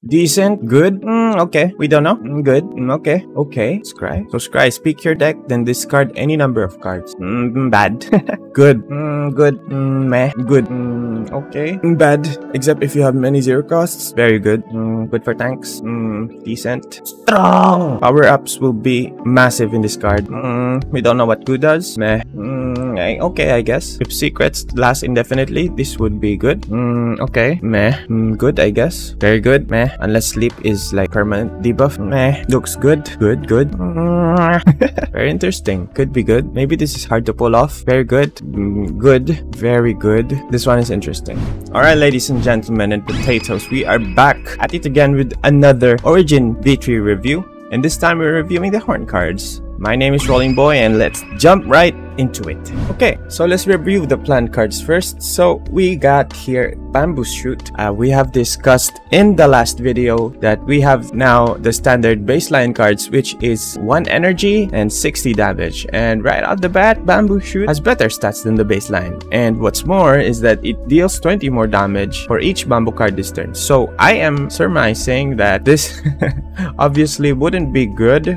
Decent, good, okay, we don't know, good, okay, okay, Scry. So Scry, speak your deck, then discard any number of cards. Bad. Good, good, meh, good, okay, bad, except if you have many zero costs. Very good, good for tanks, decent. Strong! Power-ups will be massive in this card. We don't know what good does, meh, okay, I guess. If secrets last indefinitely, this would be good. Okay, meh, good, I guess. Very good, meh. Unless sleep is like permanent debuff. Meh. Looks good. Good. Very interesting. Could be good. Maybe this is hard to pull off. Very good. Good. Very good. This one is interesting. Alright, ladies and gentlemen and potatoes, we are back at it again with another Origin V3 review. And this time we're reviewing the Horn cards. My name is Rolling Boy and let's jump right into it. Okay, so let's review the plant cards first. So we got here Bamboo Shoot. We have discussed in the last video that we have now the standard baseline cards, which is 1 energy and 60 damage. And right out the bat, Bamboo Shoot has better stats than the baseline. And what's more is that it deals 20 more damage for each bamboo card this turn. So I am surmising that this obviously wouldn't be good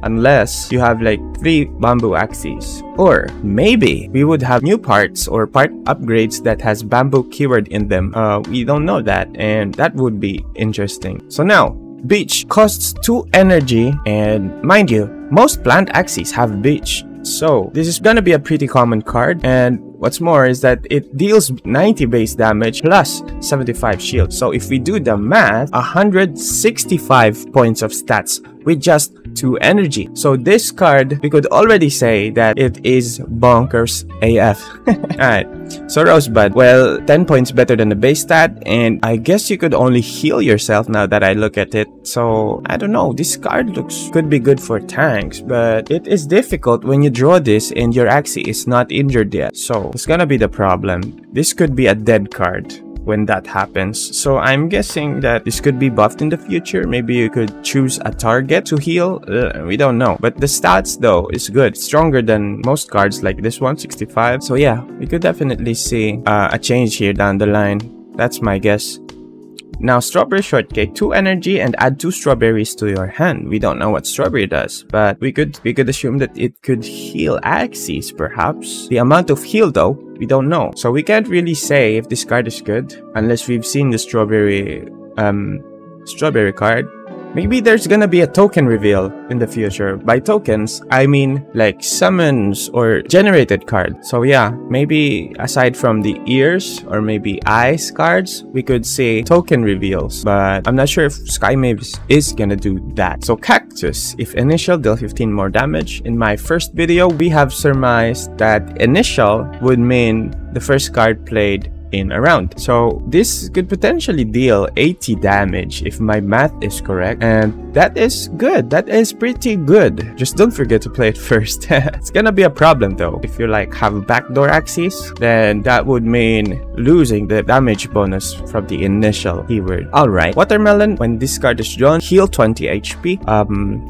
unless you have like 3 bamboo axes. Or maybe we would have new parts or part upgrades that has bamboo keyword in them. We don't know that, and that would be interesting. So now, Beach costs 2 energy, and mind you, most plant axes have Beach. So this is gonna be a pretty common card, and what's more is that it deals 90 base damage plus 75 shield. So if we do the math, 165 points of stats with just 2 energy. So this card, we could already say that it is bonkers AF. Alright, so Rosebud, well, 10 points better than the base stat, and I guess you could only heal yourself now that I look at it. So I don't know, this card could be good for tanks, but it is difficult when you draw this and your Axie is not injured yet. So it's gonna be the problem. This could be a dead card when that happens. So I'm guessing that this could be buffed in the future. Maybe you could choose a target to heal. We don't know. But the stats though is good. Stronger than most cards like this one, 65. So yeah, we could definitely see a change here down the line. That's my guess. Now, Strawberry Shortcake, 2 energy and add 2 strawberries to your hand. We don't know what strawberry does, but we could assume that it could heal Axies, perhaps. The amount of heal though, we don't know. So we can't really say if this card is good unless we've seen the strawberry card. Maybe there's gonna be a token reveal in the future. By tokens, I mean like summons or generated card. So yeah, maybe aside from the ears or maybe eyes cards, we could see token reveals. But I'm not sure if Sky Maves is gonna do that. So Cactus, if initial, deal 15 more damage. In my first video, we have surmised that initial would mean the first card played in a round. So this could potentially deal 80 damage if my math is correct, and that is good. That is pretty good. Just don't forget to play it first. It's gonna be a problem though. If you like have backdoor axes, then that would mean losing the damage bonus from the initial keyword. Alright, Watermelon, when this card is drawn, heal 20 HP.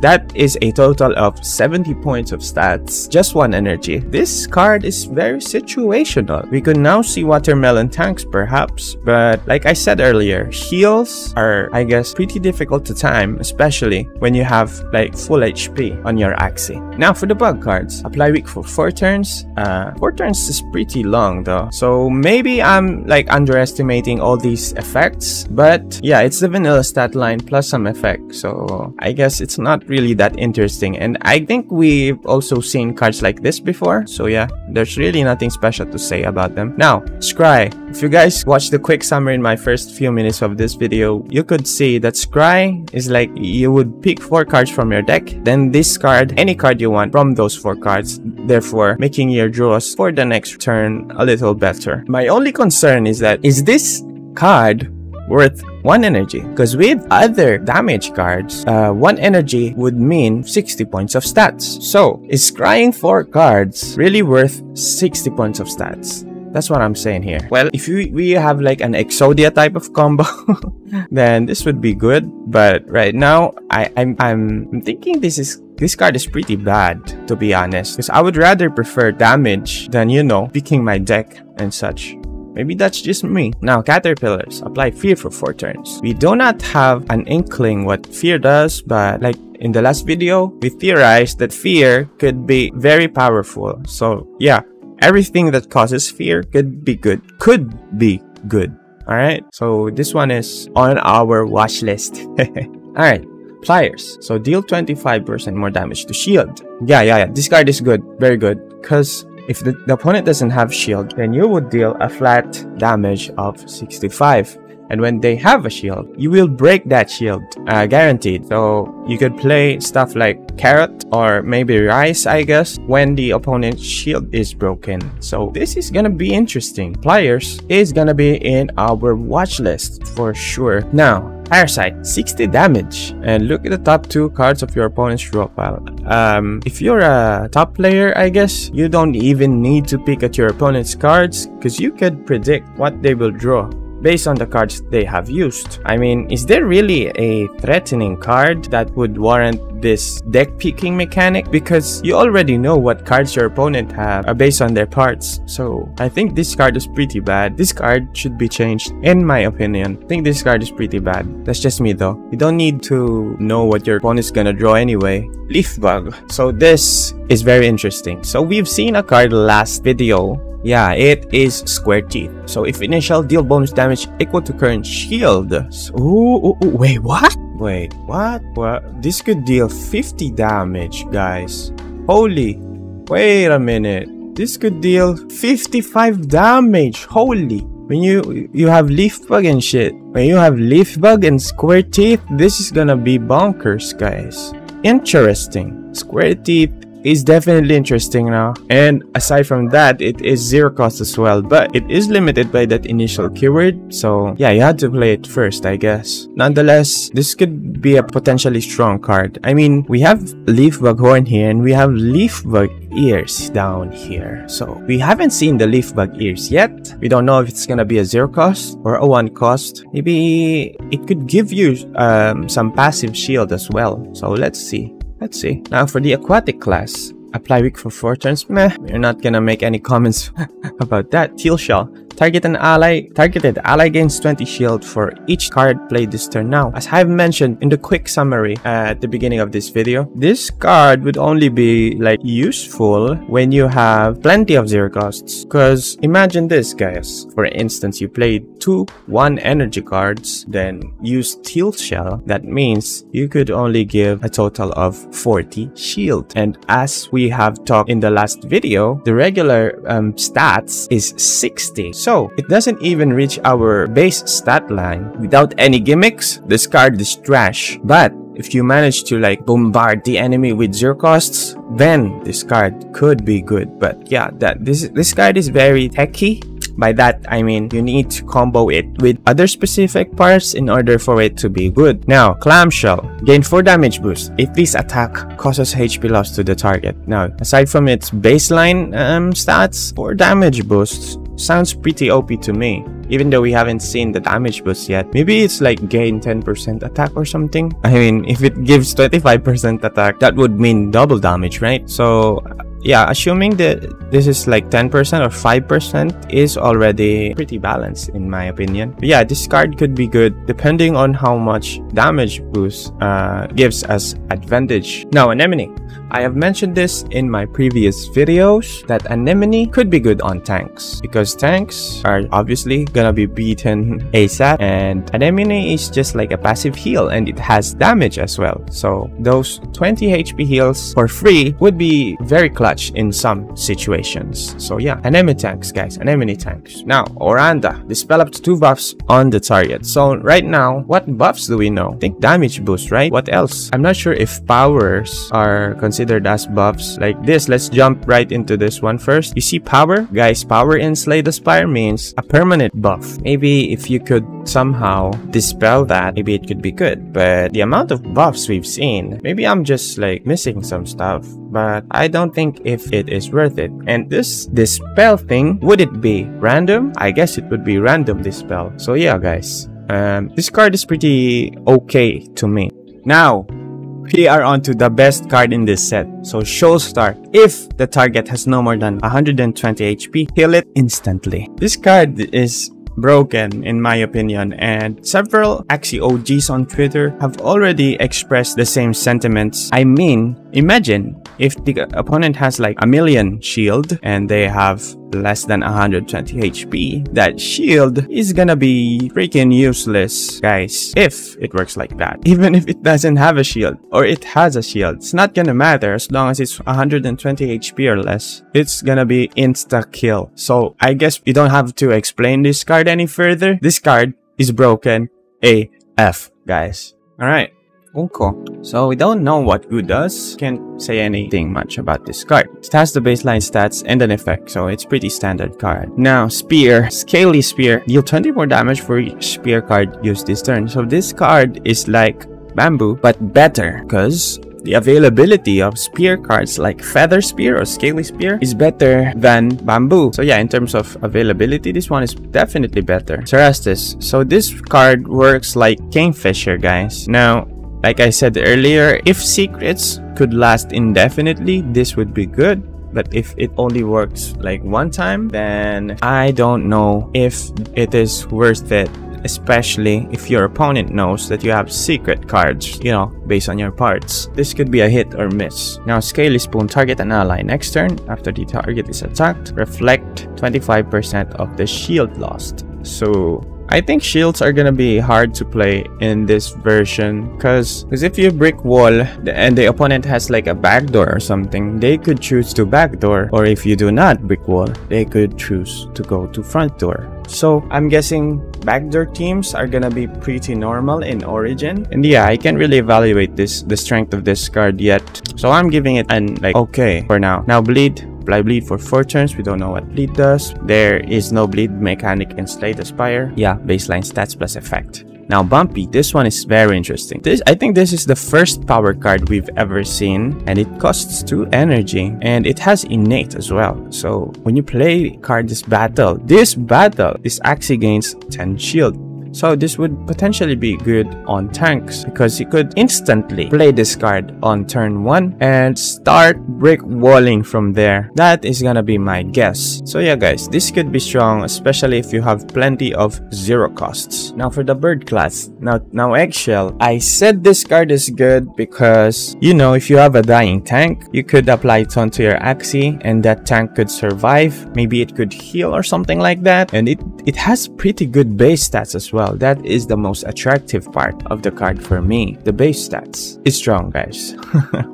That is a total of 70 points of stats, just 1 energy. This card is very situational. We could now see Watermelon tanks perhaps, but like I said earlier, heals are, I guess, pretty difficult to time, especially when you have like full HP on your Axie. Now for the bug cards, apply weak for 4 turns. 4 turns is pretty long though, so maybe I'm like underestimating all these effects, but yeah, it's the vanilla stat line plus some effect, so I guess it's not really that interesting. And I think we've also seen cards like this before, so yeah, there's really nothing special to say about them. Now, Scry. If you guys watched the quick summary in my first few minutes of this video, you could see that Scry is like you would pick 4 cards from your deck, then discard any card you want from those 4 cards, therefore making your draws for the next turn a little better. My only concern is that, is this card worth 1 energy? Because with other damage cards, 1 energy would mean 60 points of stats. So, is scrying 4 cards really worth 60 points of stats? That's what I'm saying here. Well, if we have like an Exodia type of combo, then this would be good. But right now, I'm thinking this card is pretty bad, to be honest. Because I would rather prefer damage than, you know, picking my deck and such. Maybe that's just me. Now, Caterpillars. Apply Fear for 4 turns. We do not have an inkling what Fear does, but like in the last video, we theorized that Fear could be very powerful. So yeah, everything that causes fear could be good. Alright, so this one is on our watch list. Alright, Pliers. So deal 25% more damage to shield. Yeah. This card is good. Very good. Because if the opponent doesn't have shield, then you would deal a flat damage of 65. And when they have a shield, you will break that shield, guaranteed. So you could play stuff like Carrot or maybe Rice, I guess, when the opponent's shield is broken. So this is gonna be interesting. Pliers is gonna be in our watch list for sure. Now, Parasite, 60 damage. And look at the top 2 cards of your opponent's draw pile. If you're a top player, I guess, you don't even need to pick at your opponent's cards because you could predict what they will draw based on the cards they have used. I mean, is there really a threatening card that would warrant this deck picking mechanic? Because you already know what cards your opponent have based on their parts. So I think this card is pretty bad. This card should be changed in my opinion. I think this card is pretty bad. That's just me though. You don't need to know what your opponent's gonna draw anyway. Leaf Bug. So this is very interesting. So we've seen a card last video. Yeah, it is Square Teeth. So if initial, deal bonus damage equal to current shield. Wait, what? Wait, what? This could deal 50 damage, guys. Holy. Wait a minute. This could deal 55 damage. Holy. When you have Leaf Bug and shit. When you have Leaf Bug and Square Teeth, this is gonna be bonkers, guys. Interesting. Square Teeth is definitely interesting now, and aside from that, it is 0 cost as well, but it is limited by that initial keyword. So yeah, you had to play it first, I guess. Nonetheless, this could be a potentially strong card. I mean, we have Leaf Bug Horn here and we have Leaf Bug Ears down here. So we haven't seen the Leaf Bug Ears yet. We don't know if it's gonna be a 0 cost or a 1 cost. Maybe it could give you some passive shield as well. So let's see. Now for the Aquatic class, apply weak for 4 turns. Meh, we're not gonna make any comments about that. Teal Shell. Targeted ally gains 20 shield for each card played this turn. Now, as I've mentioned in the quick summary at the beginning of this video, this card would only be like useful when you have plenty of 0 costs. Because imagine this, guys. For instance, you played 2 1 energy cards, then use Teal Shell. That means you could only give a total of 40 shield. And as we have talked in the last video, the regular stats is 60. So it doesn't even reach our base stat line. Without any gimmicks, this card is trash. But if you manage to like bombard the enemy with 0 costs, then this card could be good. But yeah, this card is very techy. By that, I mean you need to combo it with other specific parts in order for it to be good. Now, Clamshell. Gain 4 damage boost if this attack causes HP loss to the target. Now, aside from its baseline stats, 4 damage boosts sounds pretty OP to me. Even though we haven't seen the damage boost yet. Maybe it's like gain 10% attack or something. I mean, if it gives 25% attack, that would mean double damage, right? So yeah, assuming that this is like 10% or 5% is already pretty balanced in my opinion. But yeah, this card could be good depending on how much damage boost gives us advantage. Now, Anemone. I have mentioned this in my previous videos that Anemone could be good on tanks because tanks are obviously gonna be beaten ASAP, and Anemone is just like a passive heal and it has damage as well. So those 20 HP heals for free would be very clutch in some situations. So yeah, Anemone tanks, guys. Anemone tanks. Now, Oranda. Dispel up to 2 buffs on the target. So right now, what buffs do we know? I think damage boost, right? What else? I'm not sure if powers are considered as buffs like this. Let's jump right into this one first. You see power? Guys, power in Slay the Spire means a permanent buff. Maybe if you could somehow dispel that, maybe it could be good. But the amount of buffs we've seen, maybe I'm just like missing some stuff. But I don't think if it is worth it. And this dispel thing, would it be random? I guess it would be random dispel. So yeah, guys, this card is pretty okay to me. Now, we are on to the best card in this set. So Show Star. If the target has no more than 120 HP, heal it instantly. This card is broken in my opinion, and several Axie OGs on Twitter have already expressed the same sentiments. I mean, imagine if the opponent has like a million shield and they have less than 120 HP, that shield is gonna be freaking useless, guys, if it works like that. Even if it doesn't have a shield or it has a shield, it's not gonna matter as long as it's 120 HP or less. It's gonna be insta kill. So I guess you don't have to explain this card any further. This card is broken AF, guys. Alright. Unko. So we don't know what Goo does. Can't say anything much about this card. It has the baseline stats and an effect, so it's pretty standard card. Now, Spear. Scaly Spear. Deal 20 more damage for each Spear card used this turn. So this card is like Bamboo, but better, because the availability of Spear cards like Feather Spear or Scaly Spear is better than Bamboo. So yeah, in terms of availability, this one is definitely better. Cerastus. So this card works like Kingfisher, guys. Now, like I said earlier, if secrets could last indefinitely, this would be good. But if it only works like one time, then I don't know if it is worth it. Especially if your opponent knows that you have secret cards, you know, based on your parts. This could be a hit or miss. Now, Scaly Spoon. Target an ally next turn. After the target is attacked, reflect 25% of the shield lost. So I think shields are gonna be hard to play in this version, because if you brick wall and the opponent has like a backdoor or something, they could choose to backdoor, or if you do not brick wall, they could choose to go to front door. So I'm guessing backdoor teams are gonna be pretty normal in Origin. And yeah, I can't really evaluate the strength of this card yet, so I'm giving it an like okay for now. Now, Bleed. Apply Bleed for 4 turns. We don't know what Bleed does. There is no Bleed mechanic in Slay the Spire. Yeah, baseline stats plus effect. Now, Bumpy. This one is very interesting. I think this is the first power card we've ever seen, and it costs 2 energy, and it has innate as well. So when you play card this battle Axie gains 10 shield. So this would potentially be good on tanks, because you could instantly play this card on turn 1 and start brick walling from there. That is gonna be my guess. So yeah, guys, this could be strong, especially if you have plenty of 0 costs. Now for the bird class. Now Eggshell. I said this card is good because, you know, if you have a dying tank, you could apply it onto your Axie and that tank could survive. Maybe it could heal or something like that. And it has pretty good base stats as well. That is the most attractive part of the card for me. The base stats is strong, guys.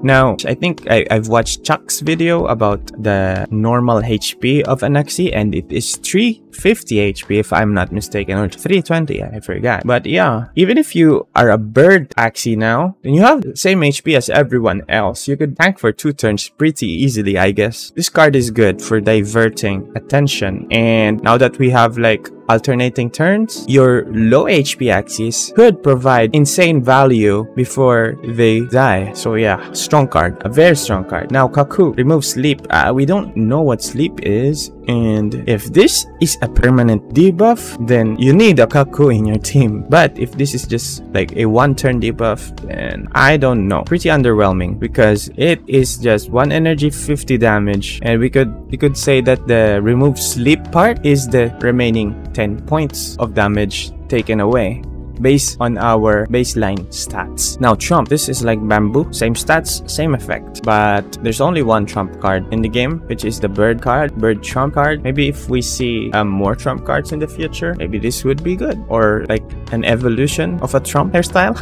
Now, I think I've watched Chuck's video about the normal HP of an Axie, and it is 350 HP if I'm not mistaken, or 320, I forgot. But yeah, even if you are a bird Axie now, then you have the same HP as everyone else. You could tank for 2 turns pretty easily, I guess. This card is good for diverting attention, and now that we have like alternating turns, your low HP Axies could provide insane value before they die. So yeah, strong card, a very strong card. Now Kaku. Remove Sleep. We don't know what Sleep is, and if this is a permanent debuff, then you need a Kaku in your team. But if this is just like a 1-turn debuff, then I don't know. Pretty underwhelming, because it is just 1 energy, 50 damage, and we could say that the remove Sleep part is the remaining 10 points of damage taken away based on our baseline stats. Now Trump. This is like Bamboo. Same stats, same effect, but there's only 1 Trump card in the game, which is the bird card, bird Trump card. Maybe if we see more Trump cards in the future, maybe this would be good, or like an evolution of a Trump hairstyle.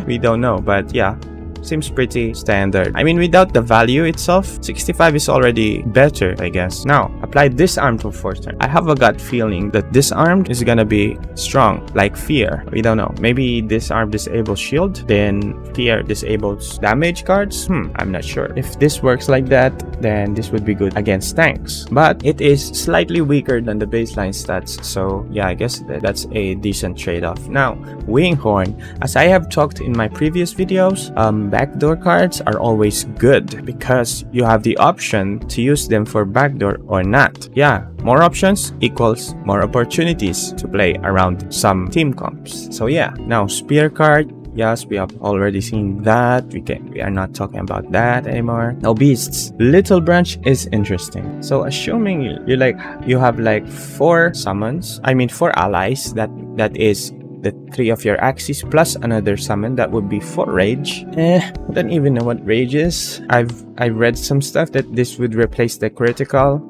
We don't know, but yeah, seems pretty standard. I mean, without the value itself, 65 is already better, I guess. Now, apply Disarmed for 4 turns. I have a gut feeling that Disarmed is gonna be strong, like Fear. We don't know. Maybe Disarm disables shield, then Fear disables damage cards. I'm not sure. If this works like that, then this would be good against tanks. But it is slightly weaker than the baseline stats, so yeah, I guess that's a decent trade-off. Now, Winghorn. As I have talked in my previous videos, backdoor cards are always good, because you have the option to use them for backdoor or not. Yeah, more options equals more opportunities to play around some team comps. So yeah, now Spear card. Yes, we have already seen that. We are not talking about that anymore. Now beasts. Little branch is interesting. So assuming you have like 4 summons, I mean 4 allies, that is the 3 of your axes plus another summon, that would be 4 rage. I don't even know what rage is. I've read some stuff that this would replace the critical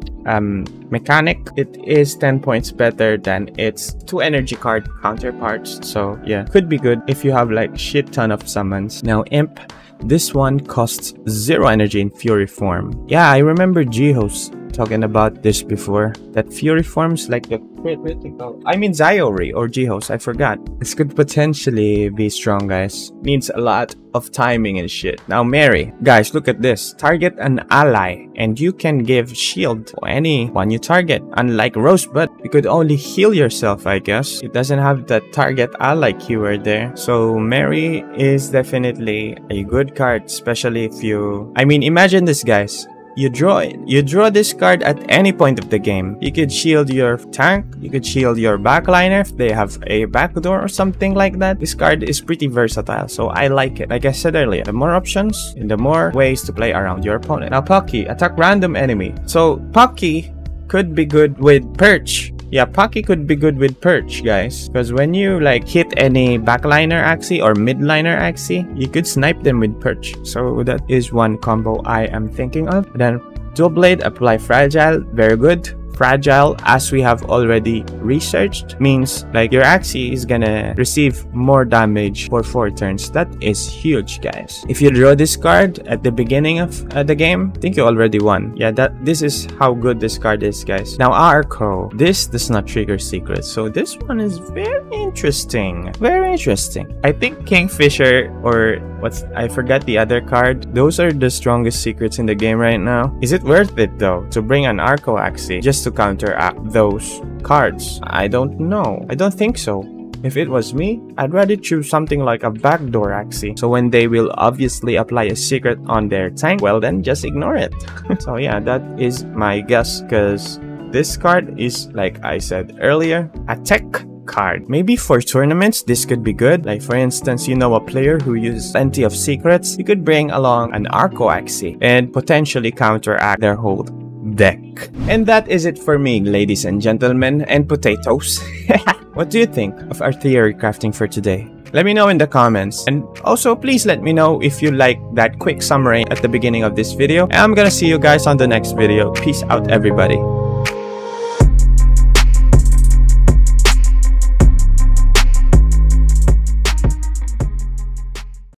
mechanic. It is 10 points better than its 2 energy card counterparts. So yeah, could be good if you have like shit ton of summons. Now imp. This one costs 0 energy in fury form. Yeah, I remember Jihos talking about this before, that fury forms like the critical, I mean Zyori or Jihos, I forgot. This could potentially be strong, guys. Needs a lot of timing and shit. Now Mary, guys, look at this. Target an ally and you can give shield to anyone you target. Unlike Rosebud, you could only heal yourself, I guess. It doesn't have that target ally keyword there. So Mary is definitely a good card, especially if you, I mean, imagine this, guys. You draw this card at any point of the game. You could shield your tank, you could shield your backliner if they have a backdoor or something like that. This card is pretty versatile, so I like it. Like I said earlier, the more options and the more ways to play around your opponent. Now Pocky, attack random enemy. So Pocky could be good with Perch. Yeah, Pocky could be good with Perch, guys. Because when you like hit any backliner axie or midliner axie, you could snipe them with Perch. So that is one combo I am thinking of. Then Dual Blade, apply Fragile, very good. Fragile, as we have already researched, means like your axie is gonna receive more damage for 4 turns. That is huge, guys. If you draw this card at the beginning of the game, I think you already won. Yeah, this is how good this card is, guys. Now Arco, this does not trigger secrets, so this one is very interesting. Very interesting. I think Kingfisher or I forgot the other card. Those are the strongest secrets in the game right now. Is it worth it though to bring an Arco axie just to counteract those cards? I don't know. I don't think so. If it was me, I'd rather choose something like a backdoor axie. So when they will obviously apply a secret on their tank, well then just ignore it. So yeah, that is my guess, because this card is, like I said earlier, a tech card. Maybe for tournaments this could be good. Like for instance, you know a player who uses plenty of secrets, you could bring along an Arco axie and potentially counteract their whole deck. And that is it for me, ladies and gentlemen and potatoes. What do you think of our theory crafting for today? Let me know in the comments, and also please let me know if you like that quick summary at the beginning of this video. And I'm gonna see you guys on the next video. Peace out, everybody.